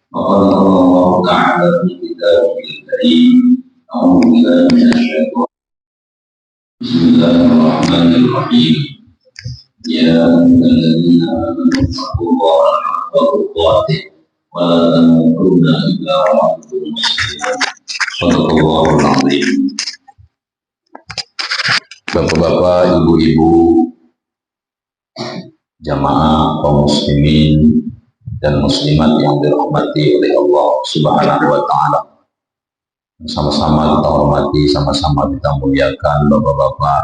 وقال الله تعالى في كتابه الكريم أعوذ بالله من الشيطان بسم الله الرحمن الرحيم يا أيها الذين آمنوا اتقوا الله حق تقاته ولا تموتن إلا وأنتم مسلمون صدق الله العظيم. Bapak-bapak, ibu-ibu, jamaah kaum muslimin dan muslimat yang dirahmati oleh Allah Subhanahu wa taala. Sama-sama kita hormati, sama-sama kita muliakan bapak-bapak,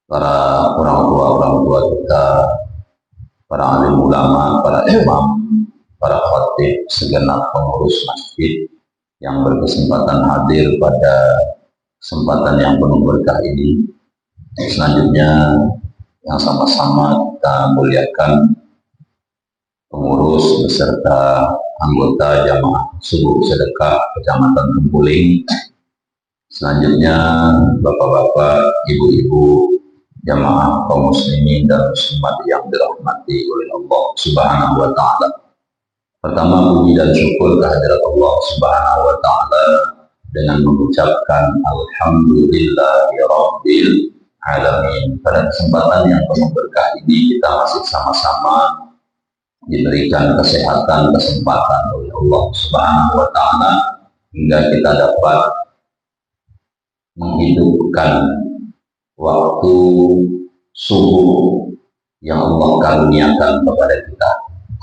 para orang tua kita, para alim ulama, para imam, para khatib, segenap pengurus masjid yang berkesempatan hadir pada kesempatan yang penuh berkah ini. Selanjutnya yang sama-sama kita muliakan pengurus beserta anggota jamaah subuh sedekah Kecamatan Tempuling. Selanjutnya bapak-bapak, ibu-ibu, jamaah kaum muslimin dan muslimat yang dirahmati oleh Allah Subhanahu wa taala. Pertama, puji dan syukur kehadirat Allah Subhanahu wa taala dengan mengucapkan alhamdulillahirabbil alamin. Pada kesempatan yang penuh berkah ini kita masih sama-sama diberikan kesehatan, kesempatan oleh Allah Subhanahu wa taala hingga kita dapat menghidupkan waktu subuh yang Allah karuniakan kepada kita.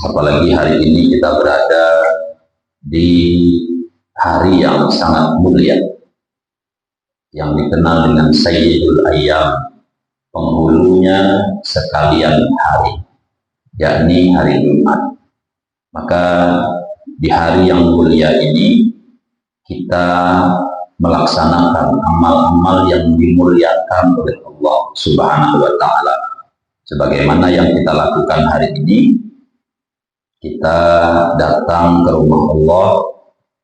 Apalagi hari ini kita berada di hari yang sangat mulia yang dikenal dengan Sayyidul Ayyam, penghulunya sekalian hari, yakni hari Jumat. Maka di hari yang mulia ini kita melaksanakan amal-amal yang dimuliakan oleh Allah Subhanahu wa taala. Sebagaimana yang kita lakukan hari ini, kita datang ke rumah Allah,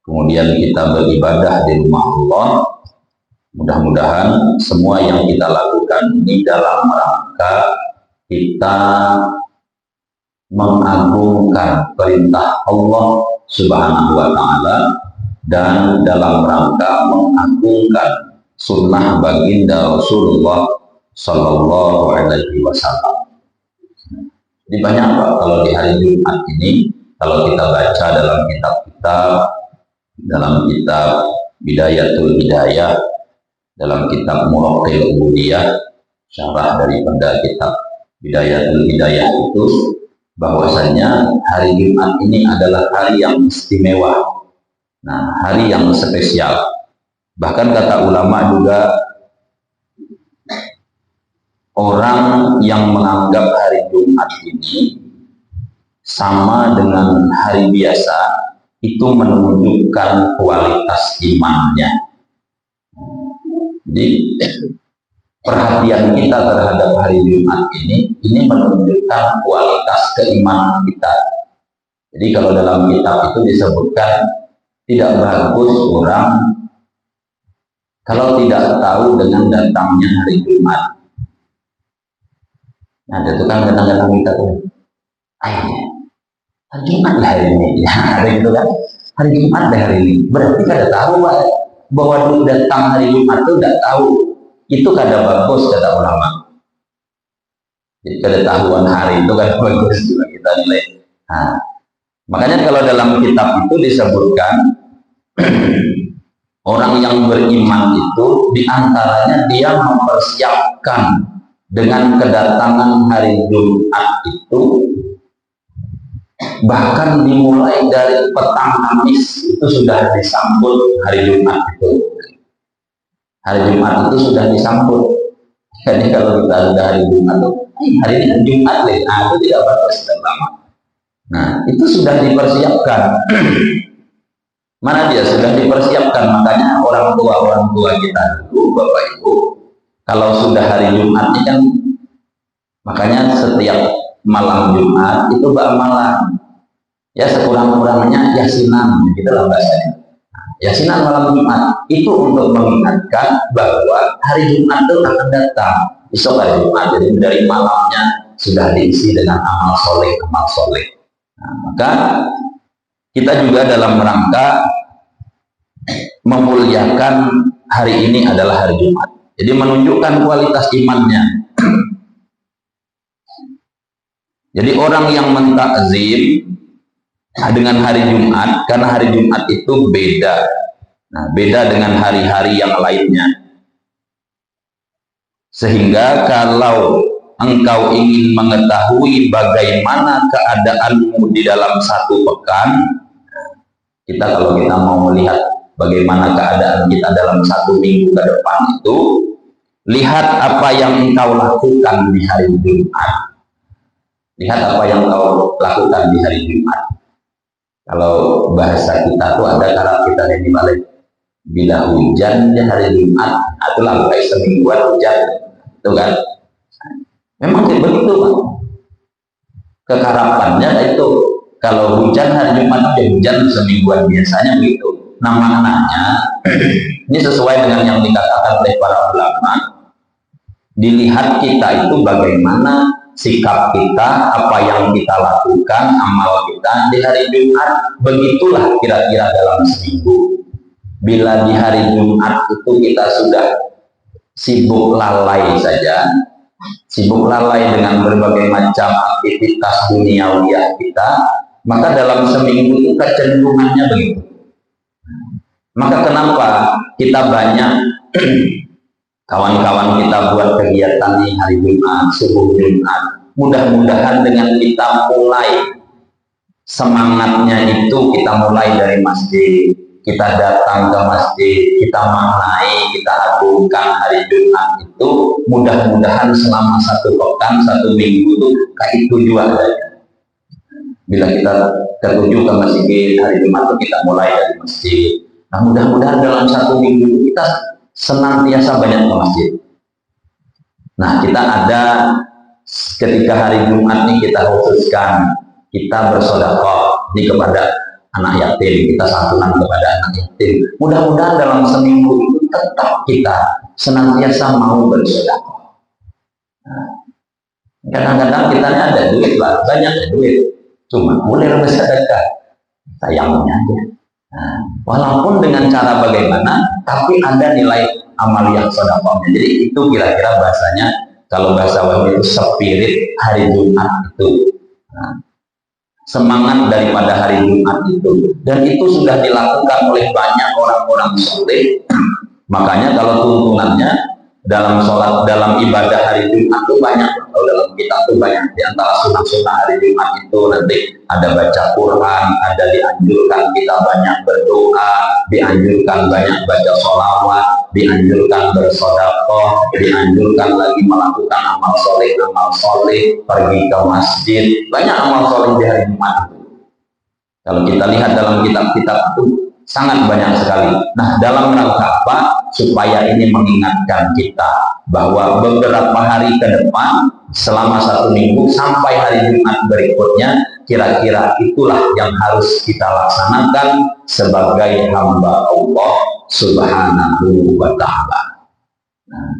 kemudian kita beribadah di rumah Allah. Mudah-mudahan semua yang kita lakukan ini dalam rangka kita mengagungkan perintah Allah Subhanahu wa taala dan dalam rangka mengagungkan sunnah baginda Rasulullah Sallallahu Alaihi Wasallam. Jadi banyak Pak, kalau di hari Jumat ini, kalau kita baca dalam kitab-kitab, dalam kitab Bidayatul Hidayah, dalam kitab Muraqqil Ubudiyah, syarah daripada kitab Bidayatul Hidayah itu, bahwasanya hari Jumat ini adalah hari yang istimewa. Nah, hari yang spesial. Bahkan kata ulama juga, orang yang menganggap hari Jumat ini sama dengan hari biasa, itu menunjukkan kualitas imannya. Jadi perhatian kita terhadap hari Jumat ini menunjukkan kualitas keimanan kita. Jadi kalau dalam kitab itu disebutkan tidak bagus orang kalau tidak tahu dengan datangnya hari Jumat. Nah, itu kan kadang-kadang kita tuh, hari Jumat lah hari ini, ada gitu kan? Hari Jumat lah hari ini. Berarti kada tahu bahwa datang hari Jumat itu tidak tahu. Itu kada bagus kata ulama. Jadi kada tahuan hari itu kada bagus juga kita nilai. Nah, makanya kalau dalam kitab itu disebutkan orang yang beriman itu diantaranya dia mempersiapkan dengan kedatangan hari Jumat itu, bahkan dimulai dari petang Kamis itu sudah disambut hari Jumat itu. Hari Jumat itu sudah disambut. Jadi kalau kita sudah hari Jumat itu, hari ini Jumat deh, nah itu tidak bagus dan lama. Nah, itu sudah dipersiapkan. Mana dia sudah dipersiapkan? Makanya orang tua kita dulu, Bapak Ibu, kalau sudah hari Jumat ini kan, makanya setiap malam Jumat itu beramalan. Ya sekurang-kurangnya yasinan, gitu lah bahasanya. Yasinan malam Jumat itu untuk mengingatkan bahwa hari Jumat itu akan datang. Besok hari Jumat, jadi dari malamnya sudah diisi dengan amal soleh. Nah, maka kita juga dalam rangka memuliakan hari ini adalah hari Jumat. Jadi menunjukkan kualitas imannya. Jadi orang yang mentakzim dengan hari Jumat, karena hari Jumat itu beda. Nah, beda dengan hari-hari yang lainnya. Sehingga kalau engkau ingin mengetahui bagaimana keadaanmu di dalam satu pekan, kalau kita mau melihat bagaimana keadaan kita dalam satu minggu ke depan itu, lihat apa yang engkau lakukan di hari Jumat. Lihat apa yang engkau lakukan di hari Jumat. Kalau bahasa kita tuh ada cara kita yang dibalik, bila hujan di hari Jumat, itulah kayak semingguan hujan, itu kan? Memang begitu, Pak. Kekarapannya itu kalau hujan hari Jumat itu hujan semingguan, biasanya begitu. Nah, maknanya ini sesuai dengan yang dikatakan oleh para ulama. Dilihat kita itu bagaimana sikap kita, apa yang kita lakukan, amal kita di hari Jumat, begitulah kira-kira dalam seminggu. Bila di hari Jumat itu kita sudah sibuk lalai saja, sibuk lalai dengan berbagai macam aktivitas duniawiyah kita, maka dalam seminggu itu kecenderungannya begitu. Maka kenapa kita banyak kawan-kawan kita buat kegiatan di hari Jumat, subuh Jumat. Mudah-mudahan dengan kita mulai semangatnya itu, kita mulai dari masjid, kita datang ke masjid, kita maknai, kita agungkan hari Jumat itu, mudah-mudahan selama satu pekan, satu minggu itu kayak tujuan saja. Bila kita tertuju ke masjid hari Jumat itu, kita mulai dari masjid. Nah, mudah-mudahan dalam satu minggu kita senantiasa banyak ke masjid. Nah, kita ada ketika hari Jumat nih kita khususkan kita bersedekah ini kepada anak yatim, kita santunan kepada anak yatim. Mudah-mudahan dalam seminggu itu tetap kita senantiasa mau bersedekah. Nah, kadang-kadang kita ada duit lah, banyak duit, cuma boleh bersedekah, sayangnya aja. Nah, walaupun dengan cara bagaimana, tapi ada nilai amal yang sedekahnya. Jadi itu kira-kira bahasanya, kalau bahasa Wahabi itu spirit hari Jumat itu. Nah, semangat daripada hari Jumat itu, dan itu sudah dilakukan oleh banyak orang-orang soleh. Makanya kalau tuntunannya dalam sholat, dalam ibadah hari Jumat itu banyak. Kalau dalam kitab itu banyak. Di antara sunnah-sunnah hari Jumat itu nanti ada baca Quran, ada dianjurkan kita banyak berdoa, dianjurkan banyak baca sholawat, dianjurkan bersedekah, dianjurkan lagi melakukan amal soleh, pergi ke masjid. Banyak amal soleh di hari Jumat itu. Kalau kita lihat dalam kitab-kitab itu sangat banyak sekali. Nah, dalam rangka apa? Supaya ini mengingatkan kita bahwa beberapa hari ke depan, selama satu minggu sampai hari Jumat berikutnya, kira-kira itulah yang harus kita laksanakan sebagai hamba Allah Subhanahu wa Ta'ala. Nah,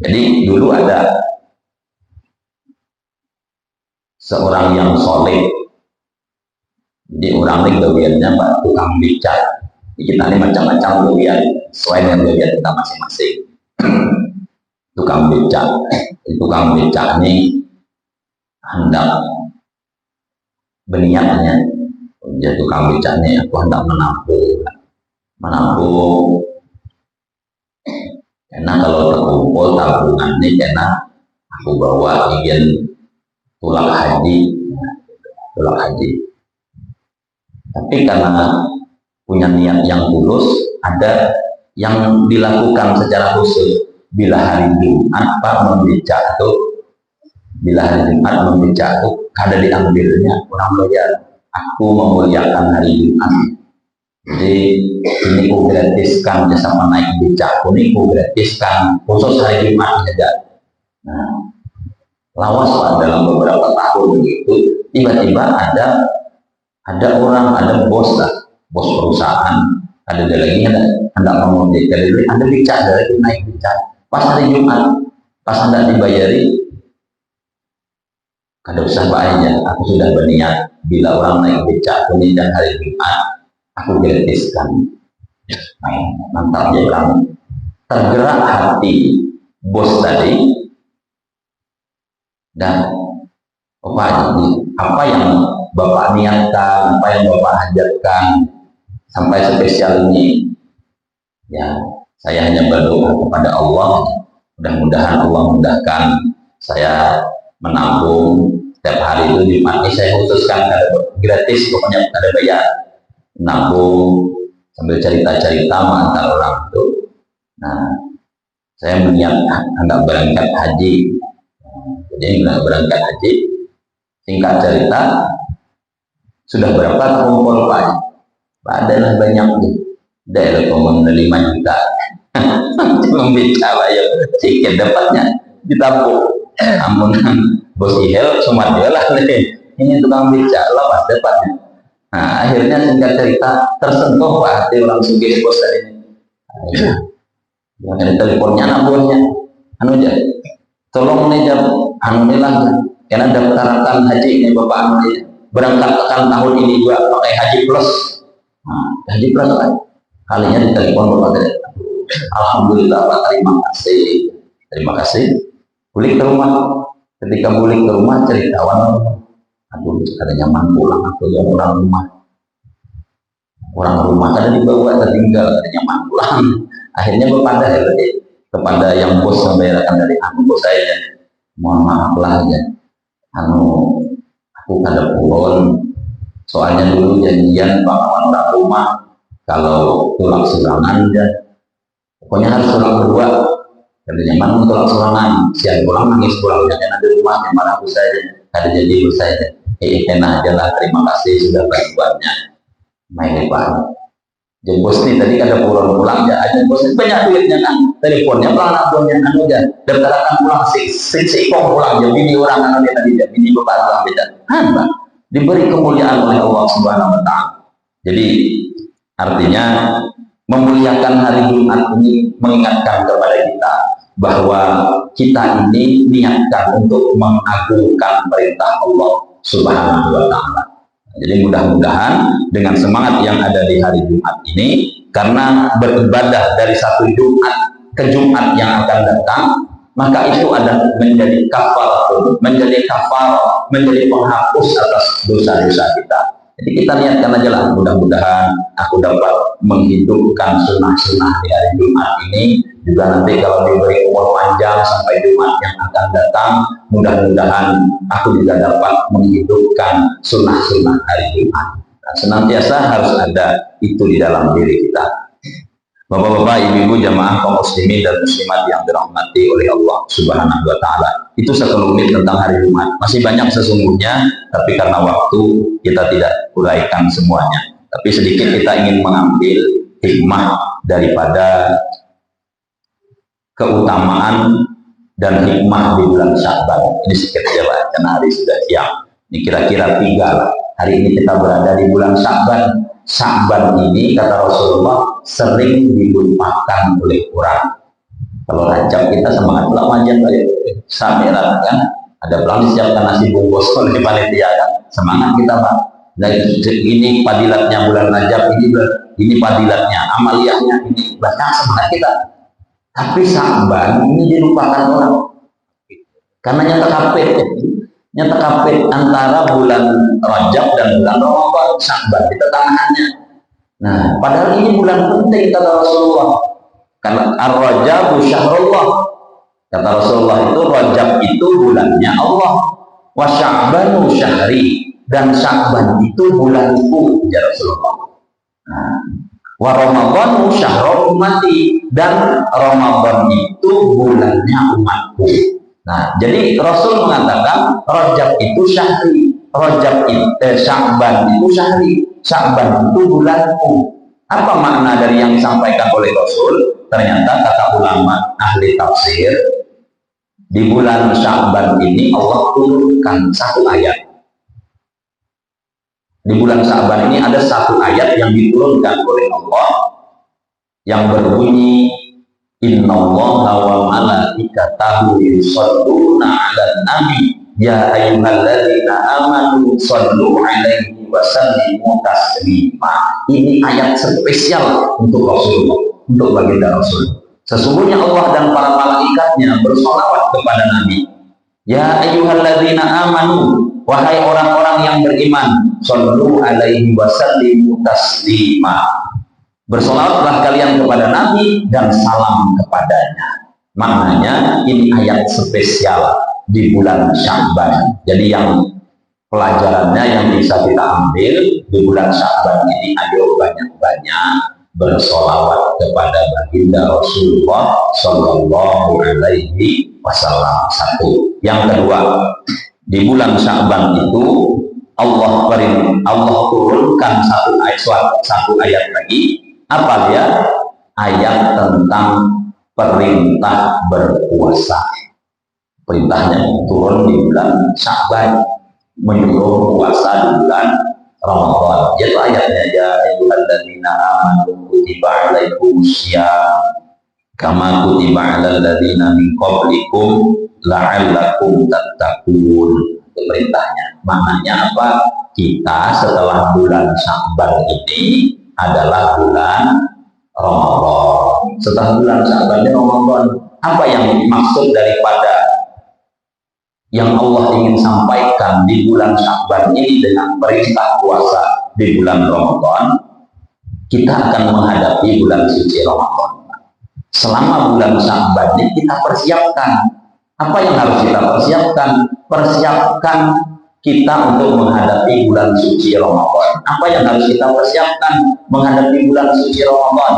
jadi dulu ada seorang yang soleh. Jadi orang ini bagiannya Pak tukang becak. Kita ini macam-macam bagian, sesuai dengan bagian kita masing-masing. Tukang becak. Tukang becak ini hendak berniatnya. Jadi tukang becak ini aku hendak menampung. Karena kalau terkumpul tabungan ini, karena aku bawa bagian tulang haji. Tapi karena punya niat yang tulus, ada yang dilakukan secara khusus. Bila hari Jumat Pak membecak itu, kada diambilnya orang bayar. Aku memuliakan hari Jumat. Jadi ini ku gratiskan jasa naik becak, ini ku gratiskan khusus hari Jumat saja. Nah, lawas Pak dalam beberapa tahun begitu, tiba-tiba ada orang, ada bos perusahaan, ada lagi hendak mengumpulkan duit, ada becak dari naik becak. Pas hari Jumat, pas hendak dibayari, kada usah Pak aja, aku sudah berniat bila orang naik becak kemudian hari Jumat, aku gratiskan. Mantap dia bilang. Tergerak hati bos tadi dan apa yang Bapak niatkan, apa yang Bapak hajatkan sampai spesial ini, ya saya hanya berdoa kepada Allah, mudah-mudahan Allah mudahkan saya menabung setiap hari itu. Jumat ini saya khususkan gratis, pokoknya ada bayar, menabung sambil cerita-cerita antar orang itu. Nah, saya menyiapkan hendak berangkat haji. Jadi hendak berangkat haji, singkat cerita, sudah berapa kumpul Pak? Pak adalah banyak nih. Dari 5 juta. Cuma bicara ya, sedikit dapatnya ditampung. Amun bos Ihel cuma dia lah nih. Ini tukang bicara lah Pak dapatnya. Nah, akhirnya singkat cerita tersentuh Pak hati orang sugih bos tadi ini. Yang ada teleponnya anak buahnya, anu aja, tolong nih jam, anu nih lah, karena daftarkan haji nih bapak anu nih, berangkatkan tahun ini juga pakai haji plus, nah, haji plus kan, kalinya di telepon bapak tadi, alhamdulillah Pak, terima kasih, balik ke rumah, ketika balik ke rumah ceritawan, aduh ada nyaman pulang, aku yang orang rumah kada dibawa tertinggal, ada nyaman pulang. Akhirnya berpada kepada yang bos membayarkan dari bos saya, mohon maaf lah ya, aku kada pulon, soalnya dulu janjian bakalan orang rumah kalau tulang surangan dan pokoknya harus tulang berdua, kada nyaman tulang surangan, siang pulang nangis pulang, jangan ada rumah yang marah bos saya, kada jadi bos saya, enak aja lah, terima kasih sudah bantuannya, main Pak. Jadi bos ini tadi kada pulang ya, aja bos ini banyak duitnya kan, teleponnya pelan anak buahnya anu aja, daftarkan pulang si kong pulang, jadi ini orang anu dia tadi, jadi ini bapak pulang beda, kan diberi kemuliaan oleh Allah Subhanahu Wa Taala. Jadi artinya memuliakan hari Jumat ini mengingatkan kepada kita bahwa kita ini niatkan untuk mengagungkan perintah Allah Subhanahu Wa Taala. Jadi mudah-mudahan dengan semangat yang ada di hari Jumat ini, karena beribadah dari satu Jumat ke Jumat yang akan datang, maka itu ada menjadi kafarah, menjadi penghapus atas dosa-dosa kita. Jadi kita niatkan aja lah, mudah-mudahan aku dapat menghidupkan sunnah-sunnah di hari Jumat ini, juga nanti kalau diberi umur panjang sampai Jumat yang akan datang, mudah-mudahan aku juga dapat menghidupkan sunnah-sunnah hari Jumat. Nah, senantiasa harus ada itu di dalam diri kita. Bapak-bapak, ibu-ibu, jamaah kaum muslimin dan muslimat yang dirahmati oleh Allah Subhanahu Wa Taala. Itu sekelumit tentang hari Jumat. Masih banyak sesungguhnya, tapi karena waktu kita tidak uraikan semuanya. Tapi sedikit kita ingin mengambil hikmah daripada keutamaan dan hikmah di bulan Sya'ban. Ini sedikit ya Pak, karena hari sudah siang. Ini kira-kira 3 lah. Hari ini kita berada di bulan Sya'ban. Sya'ban ini kata Rasulullah sering dilupakan oleh orang. Kalau Rajab kita semangat pulang wajan kayak samiran kan, ada pelang disiapkan nasi bungkus oleh panitia kan, semangat kita Pak. Nah ini padilatnya bulan Rajab, ini padilatnya, amaliyahnya ini, banyak semangat kita. Tapi Sya'ban ini dilupakan orang karena nyata kapit antara bulan Rajab dan bulan Ramadan, Sya'ban di tengahnya. Nah, padahal ini bulan penting kata Rasulullah. Karena Ar-Rajabu Syahrullah. Kata Rasulullah itu Rajab itu bulannya Allah. Wa Sya'banu syahri, dan Sya'ban itu bulanku ya Rasulullah. Nah, wa Ramadhanu syahrul ummati, dan Ramadan itu bulannya umatku. Nah, jadi Rasul mengatakan Rajab itu syahri, Sya'ban itu syahri, Sya'ban itu bulanku. Apa makna dari yang disampaikan oleh Rasul? Ternyata kata ulama ahli tafsir, di bulan Sya'ban ini Allah turunkan satu ayat. Di bulan Sya'ban ini ada satu ayat yang diturunkan oleh Allah yang berbunyi Innallaha wa malaikatahu yusholluna 'alan nabi Ya ayyuhalladzina amanu shallu alaihi wa sallimu taslima. Ini ayat spesial untuk Rasulullah, untuk baginda Rasul. Sesungguhnya Allah dan para malaikatnya bersolawat kepada Nabi. Ya ayyuhalladzina amanu, wahai orang-orang yang beriman, shallu alaihi wa sallimu taslima. Bersolawatlah kalian kepada Nabi dan salam kepadanya. Maknanya ini ayat spesial di bulan Sya'ban. Jadi yang pelajarannya yang bisa kita ambil di bulan Sya'ban ini, ayo banyak-banyak bersolawat kepada baginda Rasulullah Shallallahu Alaihi Wasallam. Satu. Yang kedua, di bulan Sya'ban itu Allah turunkan satu ayat lagi. Apa dia? Ayat tentang perintah berpuasa. Perintahnya turun di bulan Sya'ban, menyuruh puasa di bulan Ramadan. Yaitu ayatnya, ya ayyuhalladzina amanu kutiba alaikumussyam kama kutiba alal ladzina min qablikum la'allakum tattaqun. Itu perintahnya. Maknanya apa? Kita setelah bulan Sya'ban ini adalah bulan Ramadan. Setelah bulan Sya'ban ini Ramadan. Apa yang maksud daripada yang Allah ingin sampaikan di bulan Sya'ban ini dengan perintah puasa di bulan Ramadan? Kita akan menghadapi bulan suci Ramadan. Selama bulan Sya'ban ini kita persiapkan. Apa yang harus kita persiapkan? Persiapkan kita untuk menghadapi bulan suci Ramadan. Apa yang harus kita persiapkan menghadapi bulan suci Ramadan?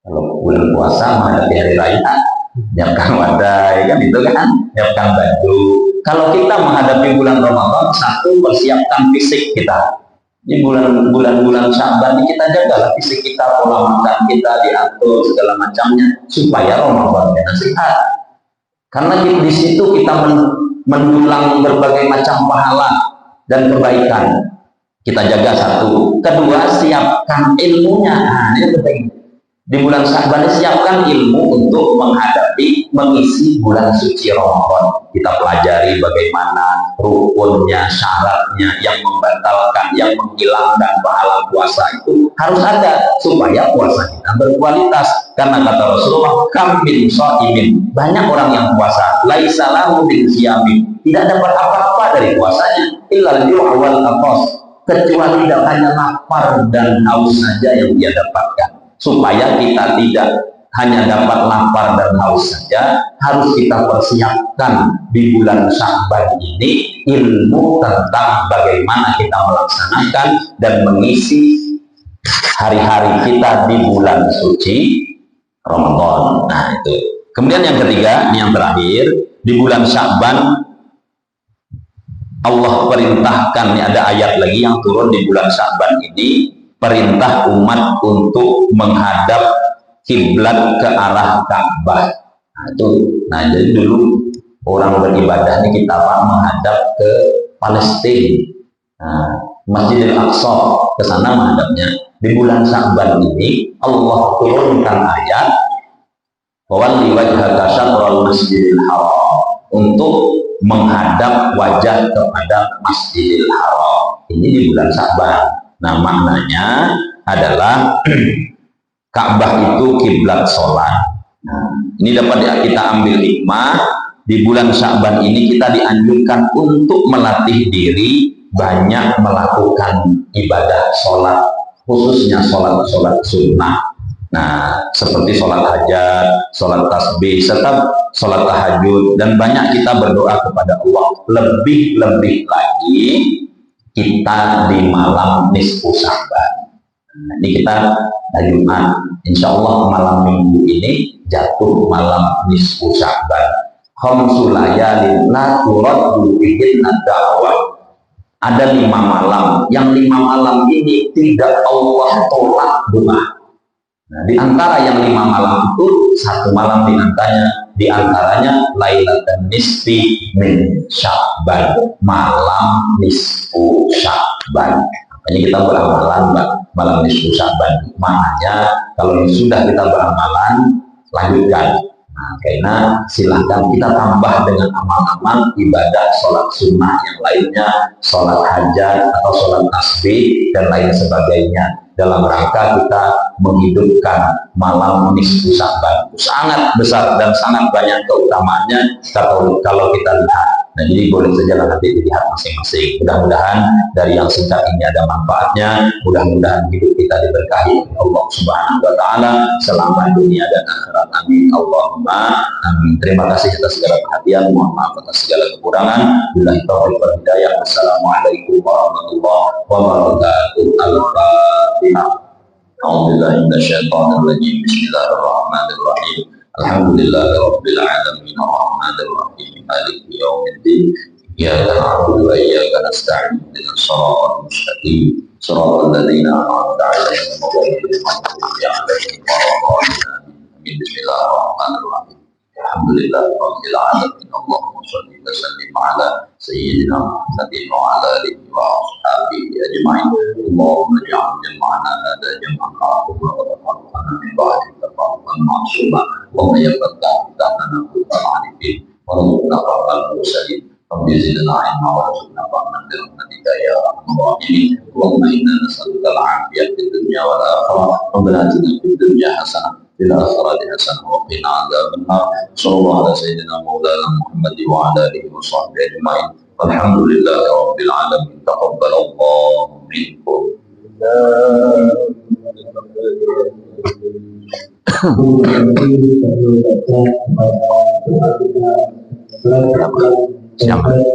Kalau bulan puasa menghadapi hari raya, nyiapkan wadah, kan itu kan, nyiapkan baju. Kalau kita menghadapi bulan Ramadan, satu, persiapkan fisik kita. Di bulan-bulan Sya'ban ini kita jagalah fisik kita, pola makan kita diatur segala macamnya supaya Ramadannya sehat. Karena di situ kita mendulang berbagai macam pahala dan kebaikan. Kita jaga satu. Kedua, siapkan ilmunya. Nah, ini penting. Di bulan Sya'ban siapkan ilmu untuk mengisi bulan suci Ramadan. Kita pelajari bagaimana rukunnya, syaratnya, yang membatalkan, yang menghilangkan pahala puasa itu harus ada supaya puasa kita berkualitas. Karena kata Rasulullah, kam min shaimin, banyak orang yang puasa, laisa lahu min siyamin, tidak dapat apa-apa dari puasanya, illal ju'a wal atas, kecuali hanya lapar dan haus saja yang dia dapatkan. Supaya kita tidak hanya dapat lapar dan haus saja, harus kita persiapkan di bulan Sya'ban ini ilmu tentang bagaimana kita melaksanakan dan mengisi hari-hari kita di bulan suci Ramadan. Nah itu. Kemudian yang ketiga, ini yang terakhir, di bulan Sya'ban Allah perintahkan, ini ada ayat lagi yang turun di bulan Sya'ban ini, perintah umat untuk menghadap kiblat ke arah Ka'bah. Nah, itu. Nah, jadi dulu orang beribadah ini kita menghadap ke Palestina. Nah, Masjidil Aqsa, ke sana menghadapnya. Di bulan Sya'ban ini Allah turunkan ayat wawalli wajhaka syatral masjidil haram, untuk menghadap wajah kepada Masjidil Haram. Ini di bulan Sya'ban. Nah, maknanya adalah Ka'bah itu kiblat sholat. Nah, ini dapat kita ambil hikmah. Di bulan Sya'ban ini kita dianjurkan untuk melatih diri banyak melakukan ibadah sholat, khususnya sholat sunnah. Nah, seperti sholat hajat, sholat tasbih, serta sholat tahajud, dan banyak kita berdoa kepada Allah. Lebih-lebih lagi kita di malam nisfu Sya'ban. Nah, ini kita Jumat, insya Allah malam minggu ini jatuh malam nisfu Sya'ban. Khamsu layalin la turaddu fihinna da'wah. Ada 5 malam, yang 5 malam ini tidak Allah tolak doa. Nah, di antara yang 5 malam itu, satu malam di antaranya Lailatul Nisfi min Sya'ban, malam nisfu Sya'ban. Makanya kita beramalan malam nisfu Sya'ban. Maknanya kalau sudah kita beramalan, lanjutkan. Nah, karena silahkan kita tambah dengan amal-amal ibadah sholat sunnah yang lainnya, sholat hajat atau sholat tasbih dan lain sebagainya, dalam rangka kita menghidupkan malam nisfu Sa'ban. Sangat besar dan sangat banyak keutamaannya kalau kita lihat. Nah, jadi boleh saja nanti dilihat masing-masing. Mudah-mudahan dari yang singkat ini ada manfaatnya. Mudah-mudahan hidup kita diberkahi oleh Allah Subhanahu wa Ta'ala selama dunia dan akhirat. Amin. Allahumma amin. Terima kasih atas segala perhatian. Mohon maaf atas segala kekurangan. Billahi taufiq wal hidayah. Assalamualaikum warahmatullahi wabarakatuh. Al-Fatihah. A'udzubillahi minasyaitonir rajim. Bismillahirrahmanirrahim. Alhamdulillahirabbil alamin arrahmanir rahim maliki yaumiddin iyyaka na'budu wa iyyaka nasta'in ihdinas siratal mustaqim siratal ladzina an'amta 'alaihim ghairil maghdubi 'alaihim waladdallin. Bismillahirrahmanirrahim. Alhamdulillahirabbil alamin. Allahumma shalli wa sallim 'ala sayyidina Muhammadin wa 'ala alihi wa ashabihi ajma'in. Allahumma ij'al jam'ana hadha jam'an marfu'an wa tafaqana min ba'di tafaqan ma'suma wa ma yaqta ta'ana kullal 'arifin wa rabbuna rabbal mursalin rabbi zidna 'ilma wa rzuqna fahman bi rahmatika ya arhamar rahimin. Allahumma inna nas'aluka al-'afiyata fid dunya wal akhirah rabbana atina fid dunya hasanah fil akhirati hasanah wa qina adzaban nar. Sallallahu ala sayyidina maulana Muhammad wa ala alihi wa sahbihi ajma'in. Alhamdulillahi rabbil alamin. Taqabbalallahu minkum. Siapa? Oh,